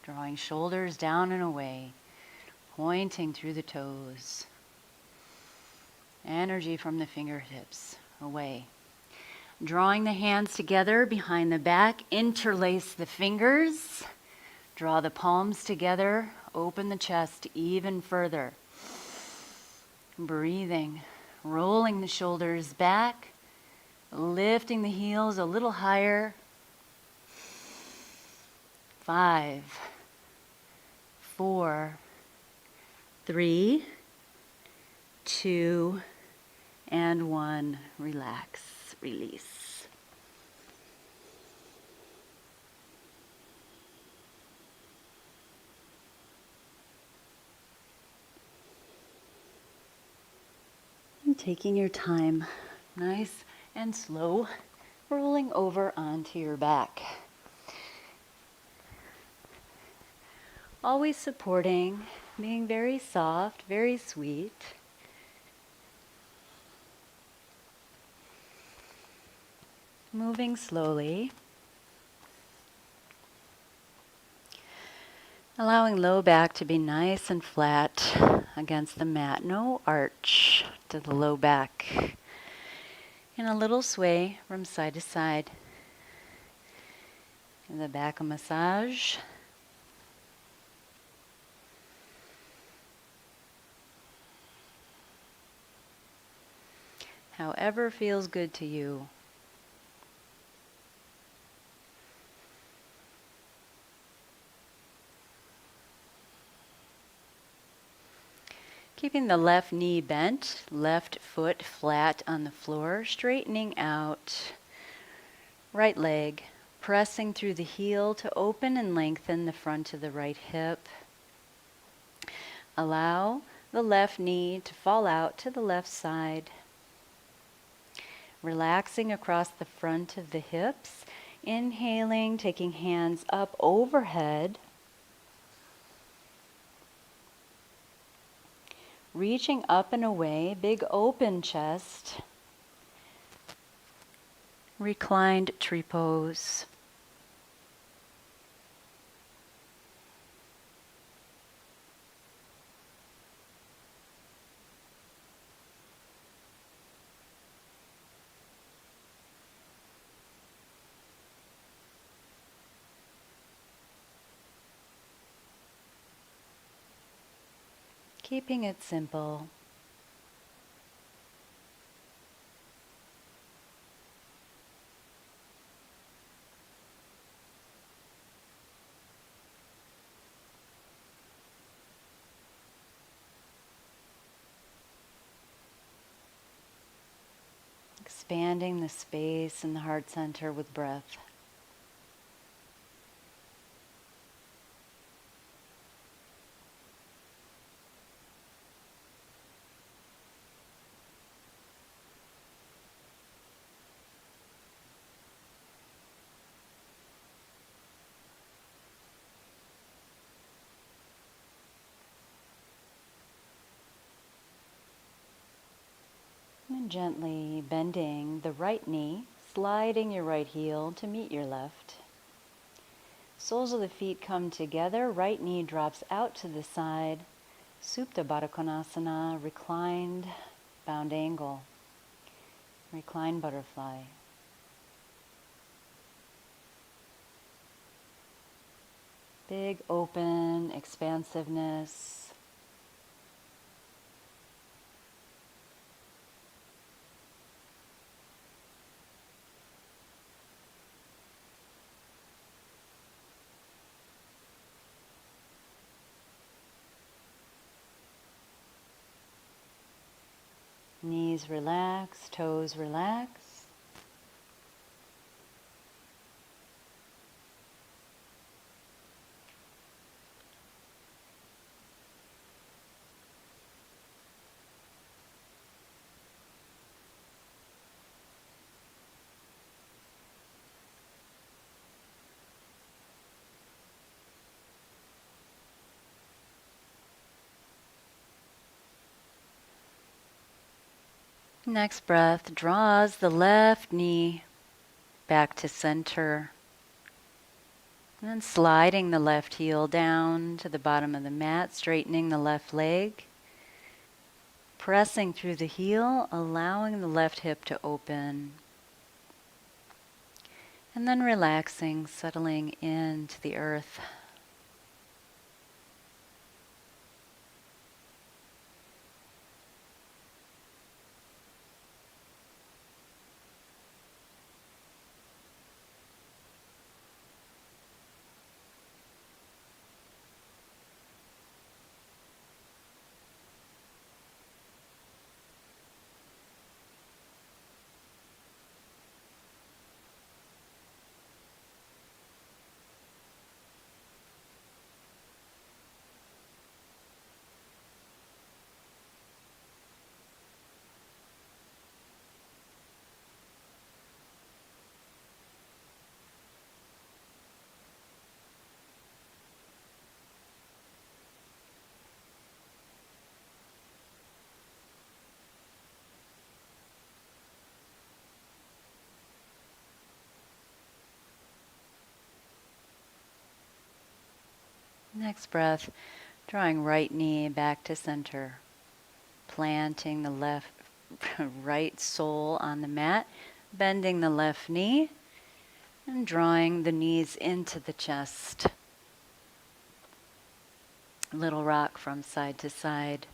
drawing shoulders down and away, pointing through the toes. Energy from the fingertips away. Drawing the hands together behind the back, interlace the fingers, draw the palms together, open the chest even further. Breathing, rolling the shoulders back, lifting the heels a little higher. 5, 4, 3, 2, and 1. Relax. Release. And taking your time, nice and slow, rolling over onto your back. Always supporting, being very soft, very sweet. Moving slowly. Allowing low back to be nice and flat against the mat. No arch to the low back. And a little sway from side to side. And the back a massage. However feels good to you. Keeping the left knee bent, left foot flat on the floor, straightening out. Right leg, pressing through the heel to open and lengthen the front of the right hip. Allow the left knee to fall out to the left side. Relaxing across the front of the hips. Inhaling, taking hands up overhead. Reaching up and away, big open chest. Reclined tree pose. Keeping it simple. expanding the space in the heart center with breath. And gently bending the right knee, sliding your right heel to meet your left. Soles of the feet come together, right knee drops out to the side. Supta Baddha Konasana, reclined bound angle, reclined butterfly. Big open expansiveness. Knees relax, toes relax. Next breath draws the left knee back to center. And then sliding the left heel down to the bottom of the mat, straightening the left leg. Pressing through the heel, allowing the left hip to open. And then relaxing, settling into the earth. Next breath, drawing right knee back to center. Planting the left, right sole on the mat. Bending the left knee. And drawing the knees into the chest. Little rock from side to side.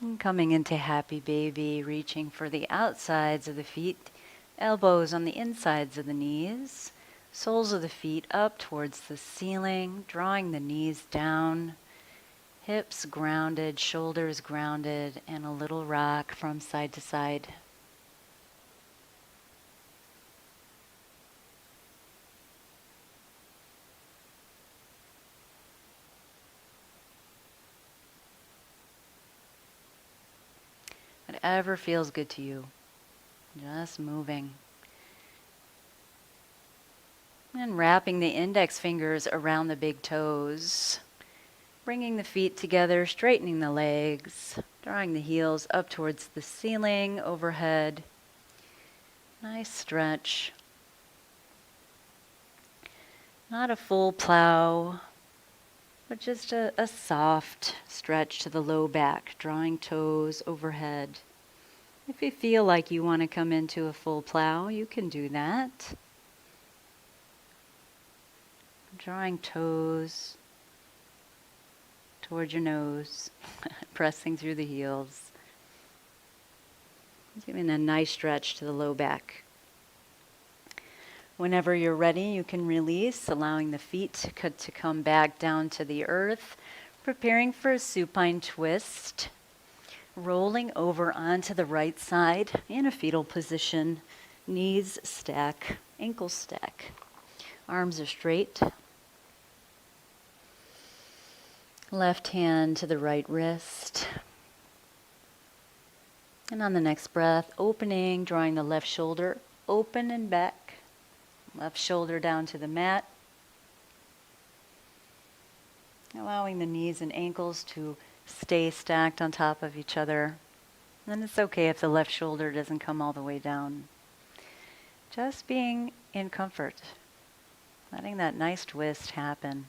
And coming into happy baby, reaching for the outsides of the feet, elbows on the insides of the knees, soles of the feet up towards the ceiling, drawing the knees down, hips grounded, shoulders grounded, and a little rock from side to side. Whatever feels good to you, just moving. And wrapping the index fingers around the big toes. Bringing the feet together, straightening the legs, drawing the heels up towards the ceiling, overhead. Nice stretch. Not a full plow, but just a soft stretch to the low back, drawing toes overhead. If you feel like you want to come into a full plow, you can do that. Drawing toes toward your nose, pressing through the heels. Giving a nice stretch to the low back. Whenever you're ready, you can release, allowing the feet to come back down to the earth, preparing for a supine twist. Rolling over onto the right side in a fetal position. Knees stack, ankles stack. Arms are straight. Left hand to the right wrist. And on the next breath, opening, drawing the left shoulder open and back. Left shoulder down to the mat. Allowing the knees and ankles to stay stacked on top of each other. And it's okay if the left shoulder doesn't come all the way down. Just being in comfort. Letting that nice twist happen.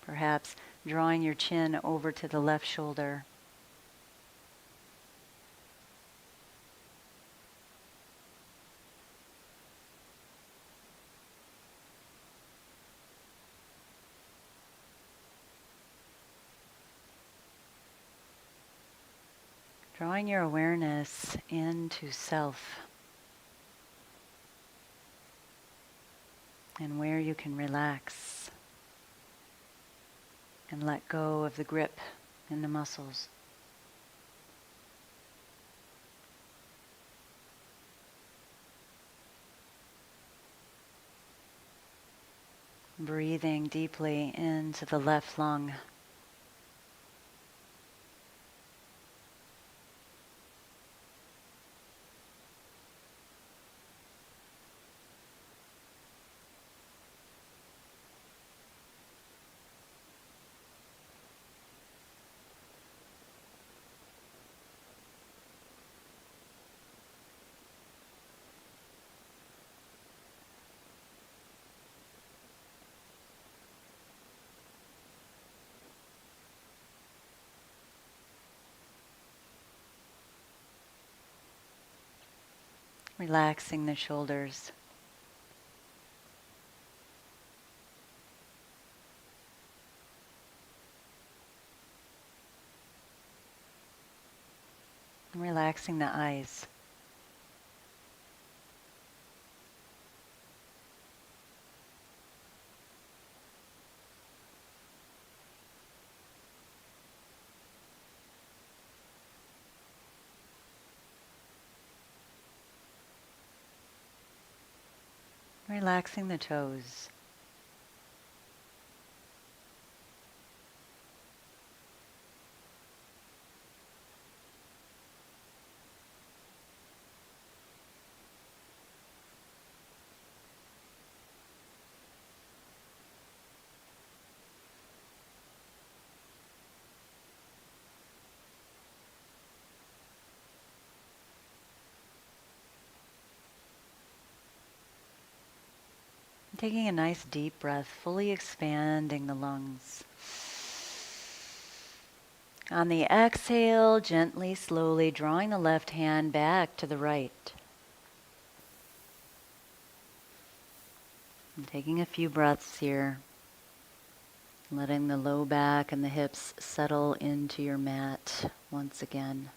Perhaps drawing your chin over to the left shoulder. Drawing your awareness into self and where you can relax and let go of the grip in the muscles. Breathing deeply into the left lung. Relaxing the shoulders. Relaxing the eyes. Relaxing the toes. Taking a nice deep breath, fully expanding the lungs. On the exhale, gently, slowly drawing the left hand back to the right. And taking a few breaths here, letting the low back and the hips settle into your mat once again.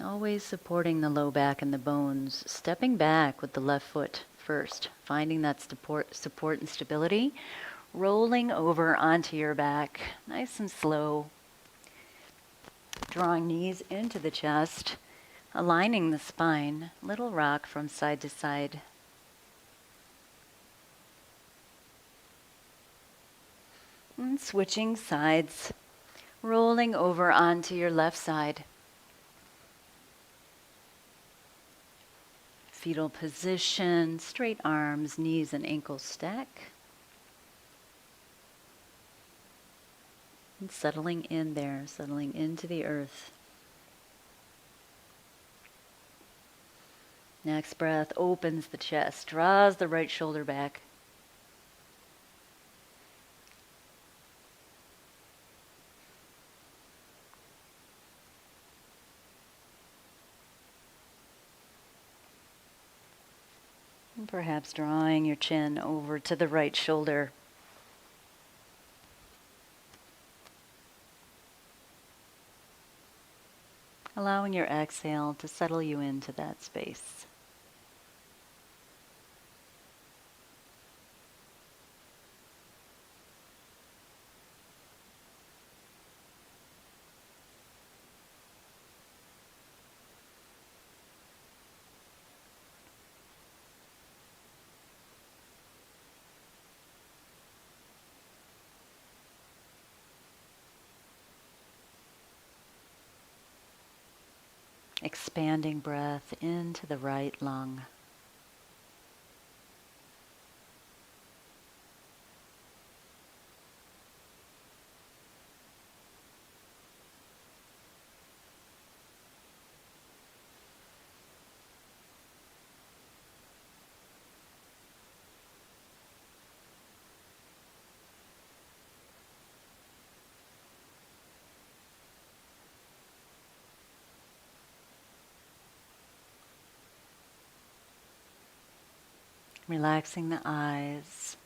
Always supporting the low back and the bones, stepping back with the left foot first, finding that support and stability, rolling over onto your back, nice and slow, drawing knees into the chest, aligning the spine, little rock from side to side. And switching sides, rolling over onto your left side. Fetal position, straight arms, knees and ankles stack. And settling in there, settling into the earth. Next breath opens the chest, draws the right shoulder back. And perhaps drawing your chin over to the right shoulder. allowing your exhale to settle you into that space. Expanding breath into the right lung. Relaxing the eyes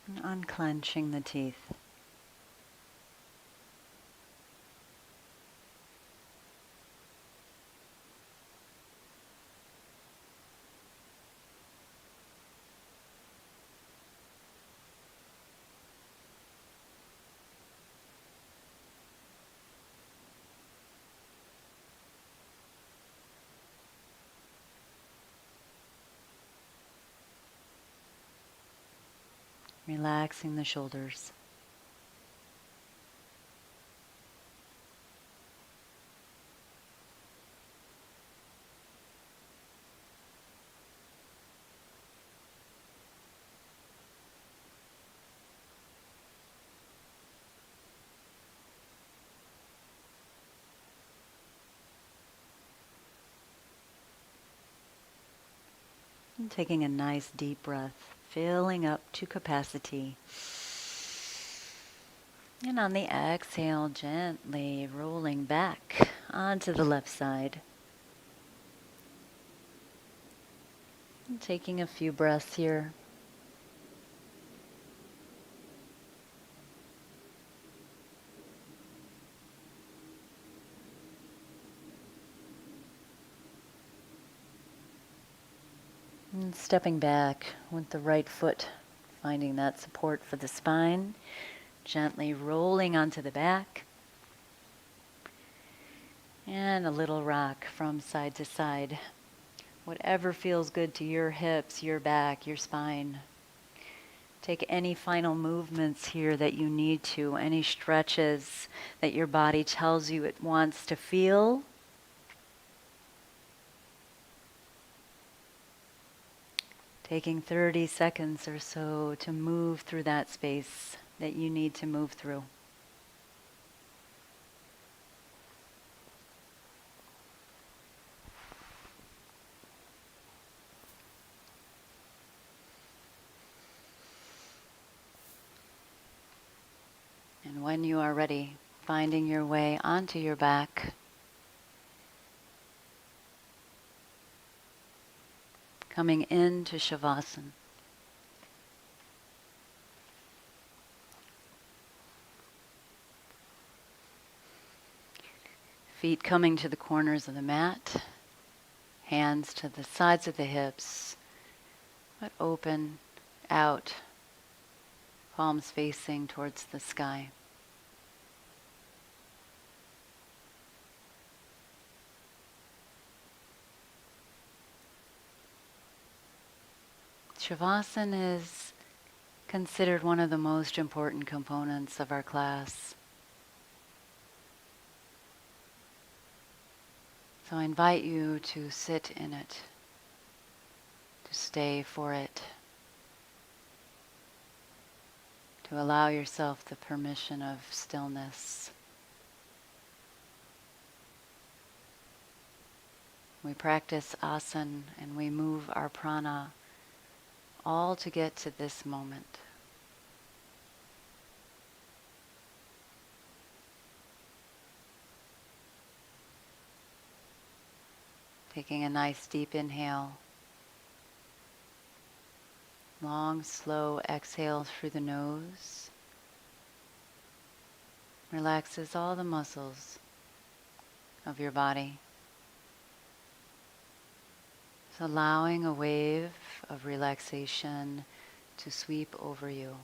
and unclenching the teeth. Relaxing the shoulders. And taking a nice deep breath, filling up to capacity. And on the exhale, gently rolling back onto the left side. And taking a few breaths here. And stepping back with the right foot, finding that support for the spine. Gently rolling onto the back. And a little rock from side to side. Whatever feels good to your hips, your back, your spine. Take any final movements here that you need to, any stretches that your body tells you it wants to feel. Taking 30 seconds or so to move through that space that you need to move through. And when you are ready, finding your way onto your back. Coming into Shavasana. Feet coming to the corners of the mat. Hands to the sides of the hips. But open, out. Palms facing towards the sky. Shavasana is considered one of the most important components of our class. So I invite you to sit in it, to stay for it, to allow yourself the permission of stillness. We practice asana and we move our prana all to get to this moment. Taking a nice deep inhale. Long, slow exhale through the nose. Relaxes all the muscles of your body. So allowing a wave of relaxation to sweep over you.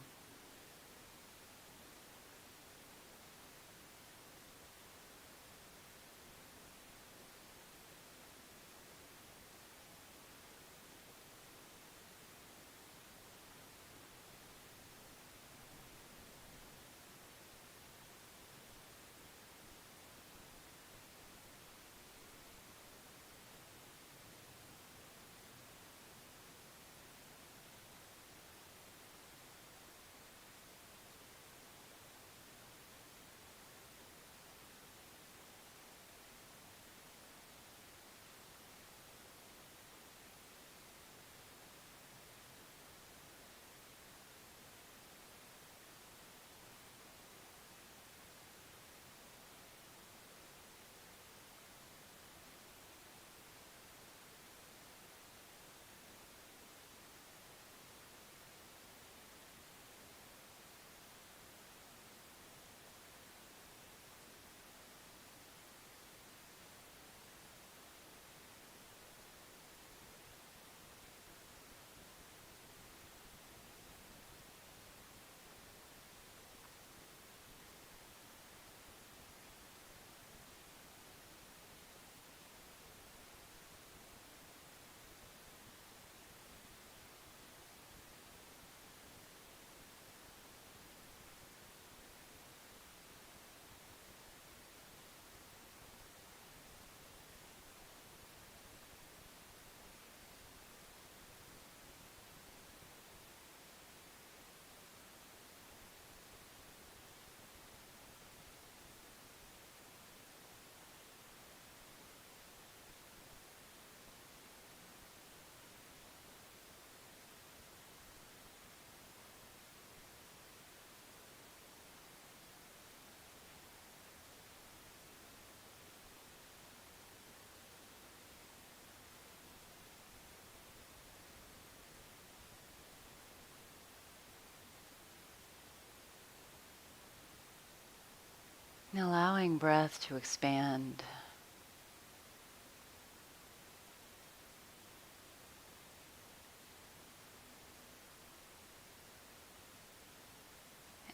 And allowing breath to expand.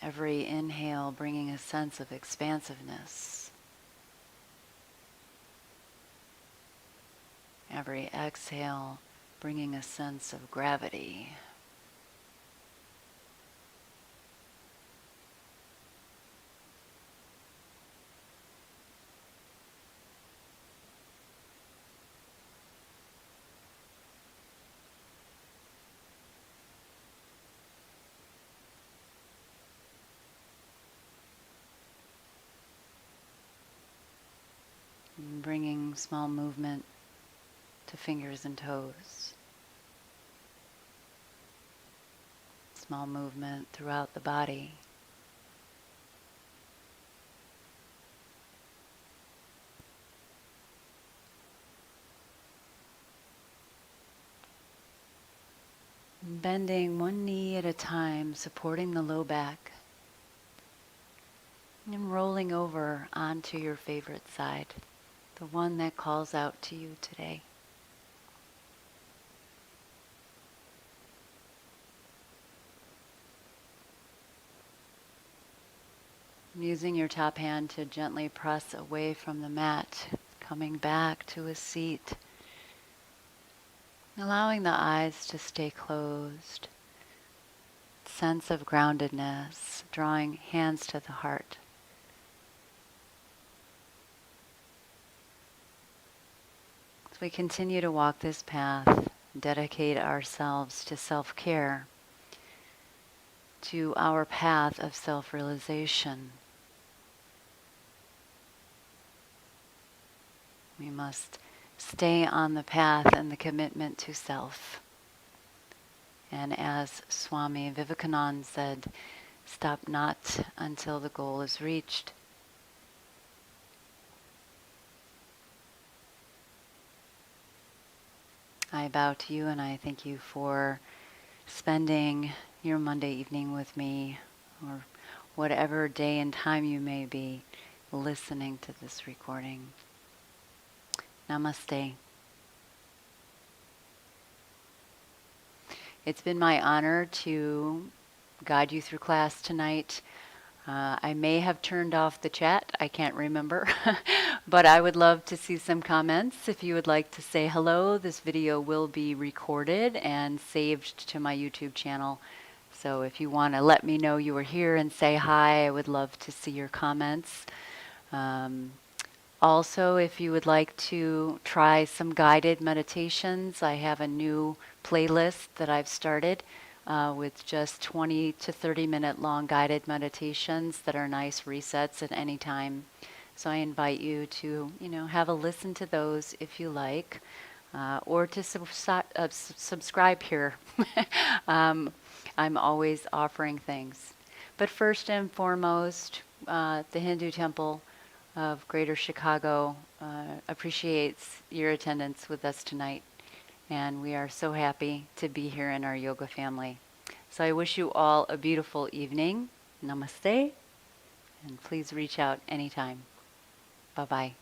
Every inhale bringing a sense of expansiveness. Every exhale bringing a sense of gravity. And bringing small movement to fingers and toes. Small movement throughout the body. Bending one knee at a time, supporting the low back. And rolling over onto your favorite side, the one that calls out to you today. Using your top hand to gently press away from the mat, coming back to a seat. Allowing the eyes to stay closed. Sense of groundedness, drawing hands to the heart. As we continue to walk this path, dedicate ourselves to self-care, to our path of self-realization. We must stay on the path and the commitment to self. And as Swami Vivekananda said, stop not until the goal is reached. I bow to you and I thank you for spending your Monday evening with me, or whatever day and time you may be listening to this recording. Namaste. It's been my honor to guide you through class tonight. I may have turned off the chat, I can't remember, but I would love to see some comments. If you would like to say hello, this video will be recorded and saved to my YouTube channel. So if you want to let me know you were here and say hi, I would love to see your comments. Also, if you would like to try some guided meditations, I have a new playlist that I've started with just 20 to 30-minute long guided meditations that are nice resets at any time. So I invite you to, have a listen to those if you like, or to subscribe here. I'm always offering things. But first and foremost, the Hindu Temple of Greater Chicago appreciates your attendance with us tonight. And we are so happy to be here in our yoga family. So I wish you all a beautiful evening. Namaste. And please reach out anytime. Bye-bye.